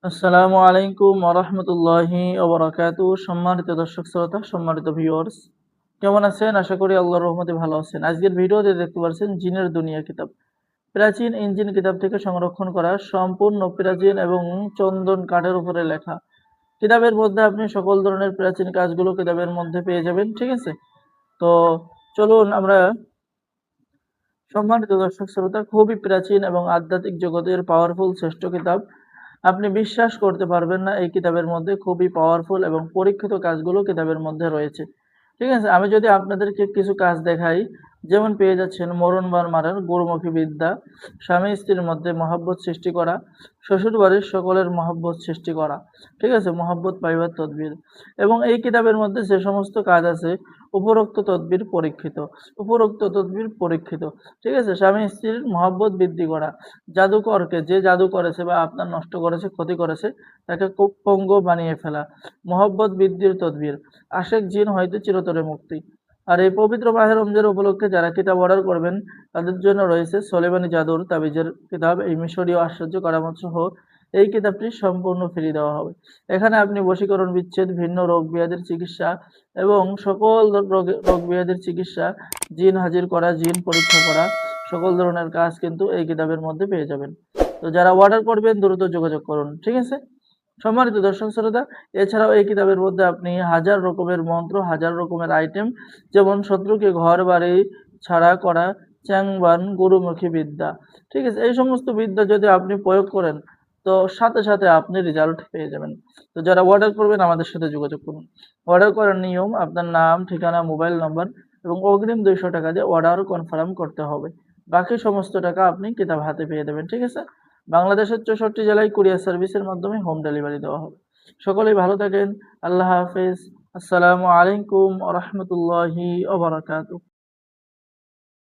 আসসালামু আলাইকুম ওয়া রাহমাতুল্লাহি ওয়া বারাকাতুহু। সম্মানিত দর্শক শ্রোতা, সম্মানিত ভিউয়ার্স, কেমন আছেন? আশা করি আল্লাহর রহমতে ভালো আছেন। আজকের ভিডিওতে দেখতে পাচ্ছেন জিনের দুনিয়া কিতাব। প্রাচীন ইঞ্জিন কিতাব থেকে সংরক্ষণ করা সম্পূর্ণ প্রাচীন এবং চন্দন কাঠের উপরে লেখা। কিতাবের মধ্যে আপনি সকল ধরনের প্রাচীন কাজগুলো কিতাবের মধ্যে পেয়ে যাবেন। ঠিক আছে? তো চলুন আমরা সম্মানিত দর্শক শ্রোতা, খুবই প্রাচীন এবং আধ্যাত্মিক জগতের পাওয়ারফুল শ্রেষ্ঠ কিতাব। আপনি বিশ্বাস করতে পারবেন না, এই কিতাবের মধ্যে খুবই পাওয়ারফুল এবং পরীক্ষিত কাজগুলো কিতাবের মধ্যে রয়েছে। ঠিক আছে, আমি যদি আপনাদেরকে কিছু কাজ দেখাই, যেমন পেয়ে যাচ্ছেন মরণ বার মারার গুরুমুখী বিদ্যা, স্বামী স্ত্রীর মধ্যে মহাব্বত সৃষ্টি করা, শ্বশুর বাড়ির সকলের মহাব্বত সৃষ্টি করা। ঠিক আছে, মহাব্বত পাইবার তদবির। এবং এই কিতাবের মধ্যে যে সমস্ত কাজ আছে, উপরোক্ত তদবির পরীক্ষিত, উপরোক্ত তদবির পরীক্ষিত। ঠিক আছে, স্বামী স্ত্রীর মহাব্বত বৃদ্ধি করা, জাদুকরকে, যে জাদু করেছে বা আপনার নষ্ট করেছে, ক্ষতি করেছে, তাকে পঙ্গু বানিয়ে ফেলা, মহব্বত বৃদ্ধির তদবির, আশেক জিন হইতে চিরতরে মুক্তি। আর এই পবিত্র মাহে রমজান উপলক্ষে যারা কিতাব অর্ডার করবেন, তাদের জন্য রয়েছে সলেমানি জাদুর তাবিজের কিতাব, এই মিশরীয় আশ্চর্য কারামত সহ এই কিতাবটি সম্পূর্ণ ফ্রি দেওয়া হবে। এখানে আপনি বশীকরণ, বিচ্ছেদ, ভিন্ন রোগ ব্যাধির চিকিৎসা এবং সকল রোগ ব্যাধির চিকিৎসা, জিন হাজির করা, জিন পরীক্ষা করা, সকল ধরনের কাজ কিন্তু এই কিতাবের মধ্যে পেয়ে যাবেন। তো যারা অর্ডার করবেন দ্রুত যোগাযোগ করুন। ঠিক আছে, সম্মানিত দর্শক শ্রোতা, এছাড়াও এই কিতাবের মধ্যে আপনি হাজার রকমের মন্ত্র, হাজার রকমের আইটেম, যেমন শত্রুকে ঘর বাড়ি ছাড়া করা, চ্যাংবান, গুরুমুখী বিদ্যা। ঠিক আছে, এই সমস্ত বিদ্যা যদি আপনি প্রয়োগ করেন, তো সাথে সাথে আপনি রেজাল্ট পেয়ে যাবেন। তো যারা অর্ডার করবেন আমাদের সাথে যোগাযোগ করুন। অর্ডার করার নিয়ম: আপনার নাম, ঠিকানা, মোবাইল নাম্বার এবং অগ্রিম 200 টাকা দিয়ে অর্ডার কনফার্ম করতে হবে। বাকি সমস্ত টাকা আপনি কিতাব হাতে পেয়ে দেবেন। ঠিক আছে, বাংলাদেশের 64 জেলায় কুরিয়ার সার্ভিসের মাধ্যমে হোম ডেলিভারি দেওয়া হবে। সকলেই ভালো থাকেন। আল্লাহ হাফেজ। আসসালামু আলাইকুম ওয়া রাহমাতুল্লাহি ওয়া বারাকাতুহু।